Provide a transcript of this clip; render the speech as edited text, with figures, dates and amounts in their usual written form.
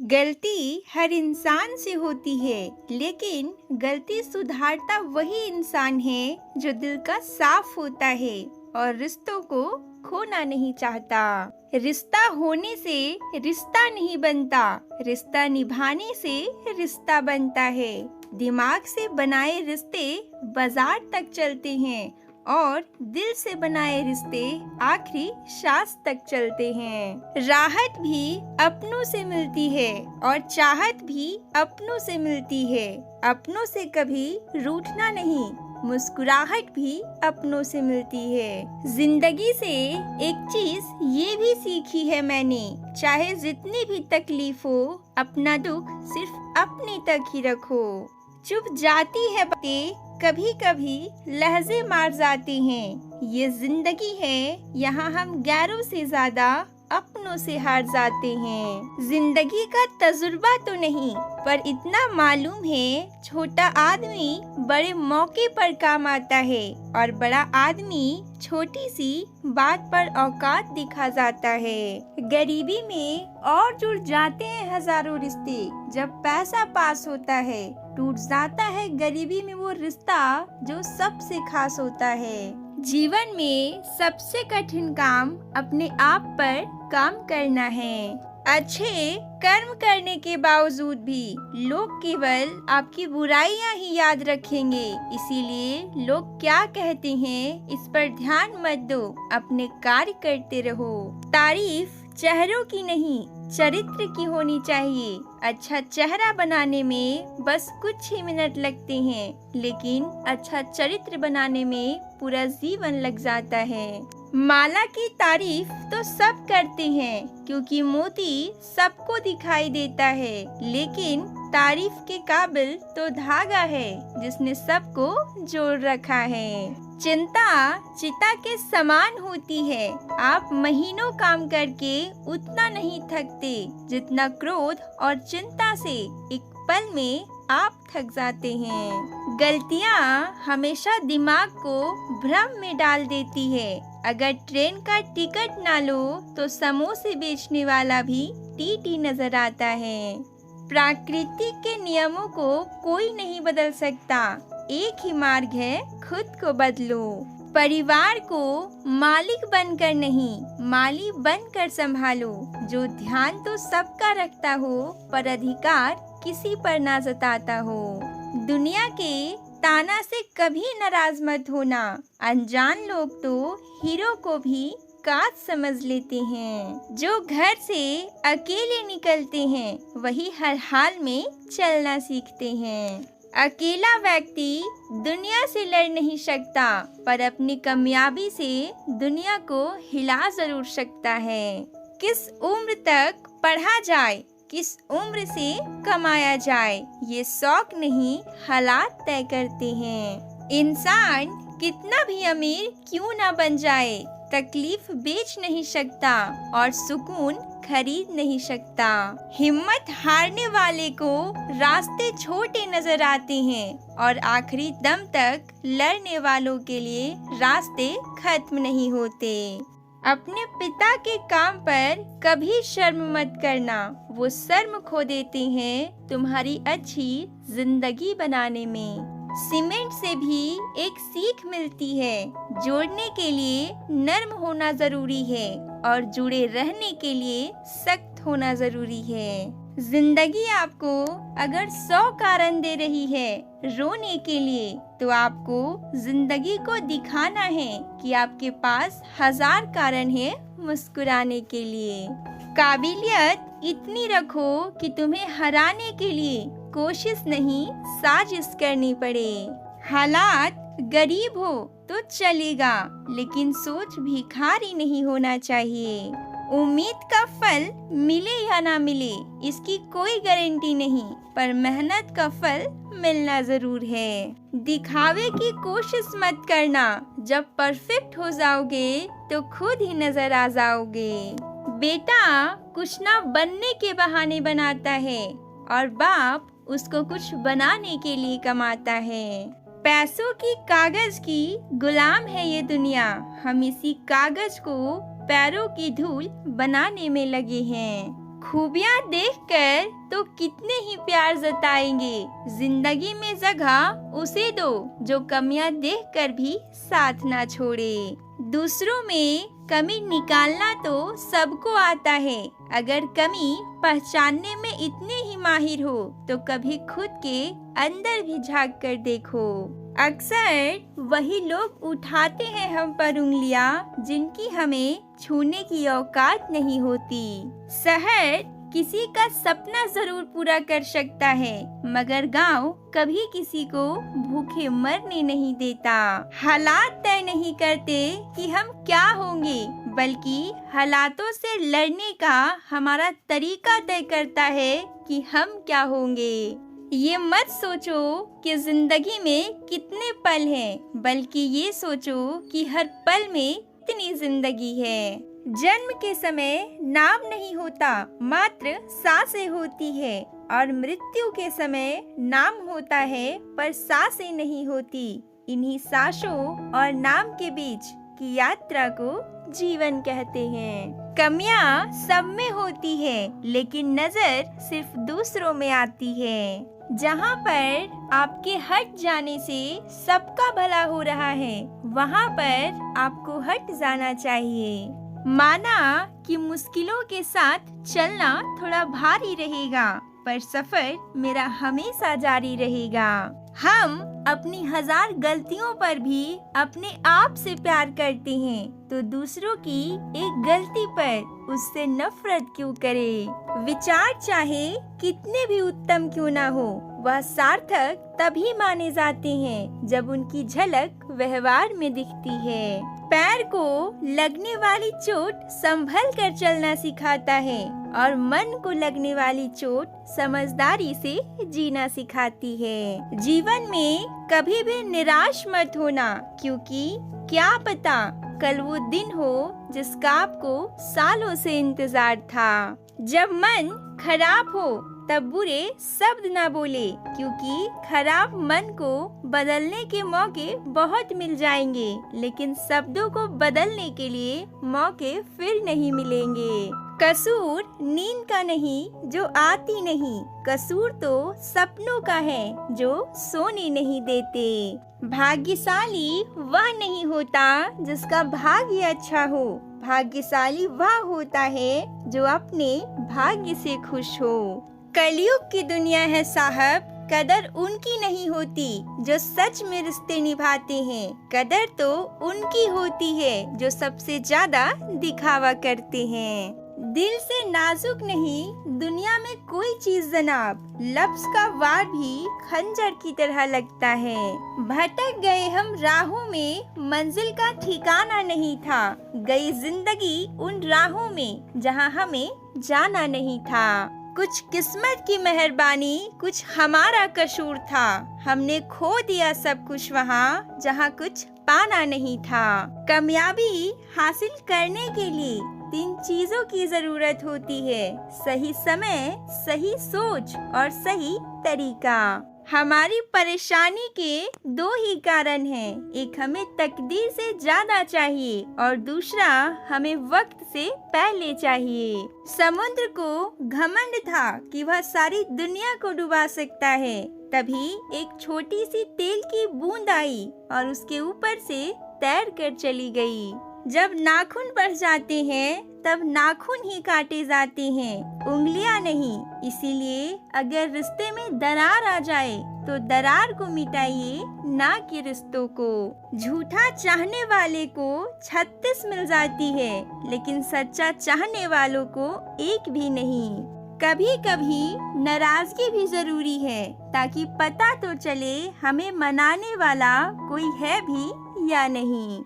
गलती हर इंसान से होती है, लेकिन गलती सुधारता वही इंसान है जो दिल का साफ होता है और रिश्तों को खोना नहीं चाहता। रिश्ता होने से रिश्ता नहीं बनता, रिश्ता निभाने से रिश्ता बनता है। दिमाग से बनाए रिश्ते बाजार तक चलते हैं और दिल से बनाए रिश्ते आखिरी सांस तक चलते हैं। राहत भी अपनों से मिलती है और चाहत भी अपनों से मिलती है। अपनों से कभी रूठना नहीं, मुस्कुराहट भी अपनों से मिलती है। जिंदगी से एक चीज ये भी सीखी है मैंने, चाहे जितनी भी तकलीफ हो, अपना दुख सिर्फ अपने तक ही रखो। चुप जाती है बातें, कभी कभी लहजे मार जाते हैं। ये जिंदगी है, यहाँ हम गैरों से ज्यादा अपनों से हार जाते हैं। जिंदगी का तजुर्बा तो नहीं, पर इतना मालूम है, छोटा आदमी बड़े मौके पर काम आता है और बड़ा आदमी छोटी सी बात पर औकात दिखा जाता है। गरीबी में और जुड़ जाते हैं हजारों रिश्ते, जब पैसा पास होता है टूट जाता है गरीबी में वो रिश्ता जो सबसे खास होता है। जीवन में सबसे कठिन काम अपने आप पर काम करना है। अच्छे कर्म करने के बावजूद भी लोग केवल आपकी बुराइयां ही याद रखेंगे, इसीलिए लोग क्या कहते हैं इस पर ध्यान मत दो, अपने कार्य करते रहो। तारीफ चेहरों की नहीं, चरित्र की होनी चाहिए। अच्छा चेहरा बनाने में बस कुछ ही मिनट लगते हैं, लेकिन अच्छा चरित्र बनाने में पूरा जीवन लग जाता है। माला की तारीफ तो सब करते हैं, क्योंकि मोती सबको दिखाई देता है, लेकिन तारीफ के काबिल तो धागा है जिसने सबको जोड़ रखा है। चिंता चिता के समान होती है, आप महीनों काम करके उतना नहीं थकते जितना क्रोध और चिंता से एक पल में आप थक जाते हैं। गलतियाँ हमेशा दिमाग को भ्रम में डाल देती है। अगर ट्रेन का टिकट ना लो तो समोसे बेचने वाला भी टीटी नजर आता है। प्रकृति के नियमों को कोई नहीं बदल सकता, एक ही मार्ग है, खुद को बदलो। परिवार को मालिक बनकर नहीं, माली बनकर संभालो। जो ध्यान तो सबका रखता हो, पर अधिकार किसी पर ना जताता हो। दुनिया के ताना से कभी नाराज मत होना, अनजान लोग तो हीरो को भी काज समझ लेते हैं। जो घर से अकेले निकलते हैं, वही हर हाल में चलना सीखते हैं। अकेला व्यक्ति दुनिया से लड़ नहीं सकता, पर अपनी कामयाबी से दुनिया को हिला जरूर सकता है। किस उम्र तक पढ़ा जाए, किस उम्र से कमाया जाए, ये शौक नहीं हालात तय करते हैं। इंसान कितना भी अमीर क्यों ना बन जाए, तकलीफ बेच नहीं सकता और सुकून खरीद नहीं सकता। हिम्मत हारने वाले को रास्ते छोटे नजर आते हैं और आखिरी दम तक लड़ने वालों के लिए रास्ते खत्म नहीं होते। अपने पिता के काम पर कभी शर्म मत करना, वो शर्म खो देते हैं तुम्हारी अच्छी जिंदगी बनाने में। सीमेंट से भी एक सीख मिलती है, जोड़ने के लिए नर्म होना जरूरी है और जुड़े रहने के लिए सख्त होना जरूरी है। जिंदगी आपको अगर 100 कारण दे रही है रोने के लिए, तो आपको जिंदगी को दिखाना है कि आपके पास 1000 कारण है मुस्कुराने के लिए। काबिलियत इतनी रखो कि तुम्हें हराने के लिए कोशिश नहीं, साजिश करनी पड़े। हालात गरीब हो तो चलेगा, लेकिन सोच भिखारी नहीं होना चाहिए। उम्मीद का फल मिले या ना मिले, इसकी कोई गारंटी नहीं, पर मेहनत का फल मिलना जरूर है। दिखावे की कोशिश मत करना, जब परफेक्ट हो जाओगे तो खुद ही नजर आ जाओगे। बेटा कुछ ना बनने के बहाने बनाता है और बाप उसको कुछ बनाने के लिए कमाता है। पैसों की कागज की गुलाम है ये दुनिया, हम इसी कागज को पैरों की धूल बनाने में लगे हैं। खूबियाँ देखकर तो कितने ही प्यार जताएंगे। जिंदगी में जगह उसे दो जो कमियाँ देखकर भी साथ ना छोड़े। दूसरों में कमी निकालना तो सबको आता है। अगर कमी पहचानने में इतने ही माहिर हो तो कभी खुद के अंदर भी झांक कर देखो। अक्सर वही लोग उठाते हैं हम पर उंगलियां जिनकी हमें छूने की औकात नहीं होती। शहर किसी का सपना जरूर पूरा कर सकता है, मगर गांव कभी किसी को भूखे मरने नहीं देता। हालात तय नहीं करते कि हम क्या होंगे, बल्कि हालातों से लड़ने का हमारा तरीका तय करता है कि हम क्या होंगे। ये मत सोचो कि जिंदगी में कितने पल हैं, बल्कि ये सोचो कि हर पल में कितनी जिंदगी है। जन्म के समय नाम नहीं होता, मात्र सांसें होती है, और मृत्यु के समय नाम होता है पर सांसें नहीं होती। इन्हीं सांसों और नाम के बीच की यात्रा को जीवन कहते हैं। कमियां सब में होती है, लेकिन नजर सिर्फ दूसरों में आती है। जहाँ पर आपके हट जाने से सबका भला हो रहा है, वहाँ पर आपको हट जाना चाहिए। माना कि मुश्किलों के साथ चलना थोड़ा भारी रहेगा, पर सफर मेरा हमेशा जारी रहेगा। हम अपनी 1000 गलतियों पर भी अपने आप से प्यार करते हैं, तो दूसरों की एक गलती पर उससे नफरत क्यों करें। विचार चाहे कितने भी उत्तम क्यों ना हो, वह सार्थक तभी माने जाते हैं जब उनकी झलक व्यवहार में दिखती है। पैर को लगने वाली चोट संभल कर चलना सिखाता है, और मन को लगने वाली चोट समझदारी से जीना सिखाती है। जीवन में कभी भी निराश मत होना, क्योंकि क्या पता कल वो दिन हो जिसका आपको सालों से इंतजार था। जब मन खराब हो तब बुरे शब्द ना बोले, क्योंकि खराब मन को बदलने के मौके बहुत मिल जाएंगे, लेकिन शब्दों को बदलने के लिए मौके फिर नहीं मिलेंगे। कसूर नींद का नहीं जो आती नहीं, कसूर तो सपनों का है जो सोने नहीं देते। भाग्यशाली वह नहीं होता जिसका भाग्य अच्छा हो, भाग्यशाली वह होता है जो अपने भाग्य से खुश हो। कलयुग की दुनिया है साहब, कदर उनकी नहीं होती जो सच में रिश्ते निभाते हैं, कदर तो उनकी होती है जो सबसे ज्यादा दिखावा करते हैं। दिल से नाजुक नहीं दुनिया में कोई चीज जनाब, लफ्ज का वार भी खंजर की तरह लगता है। भटक गए हम राहों में, मंजिल का ठिकाना नहीं था, गई जिंदगी उन राहों में जहां हमें जाना नहीं था। कुछ किस्मत की मेहरबानी, कुछ हमारा कसूर था, हमने खो दिया सब कुछ वहाँ जहाँ कुछ पाना नहीं था। कामयाबी हासिल करने के लिए 3 चीजों की जरूरत होती है, सही समय, सही सोच और सही तरीका। हमारी परेशानी के 2 ही कारण हैं, एक हमें तकदीर से ज्यादा चाहिए और दूसरा हमें वक्त से पहले चाहिए। समुद्र को घमंड था कि वह सारी दुनिया को डुबा सकता है, तभी एक छोटी सी तेल की बूंद आई और उसके ऊपर से तैर कर चली गई। जब नाखून बढ़ जाते हैं तब नाखून ही काटे जाते हैं, उंगलियां नहीं। इसीलिए अगर रिश्ते में दरार आ जाए तो दरार को मिटाइए, ना कि रिश्तों को। झूठा चाहने वाले को 36 मिल जाती है, लेकिन सच्चा चाहने वालों को एक भी नहीं। कभी कभी नाराजगी भी जरूरी है, ताकि पता तो चले हमें मनाने वाला कोई है भी या नहीं।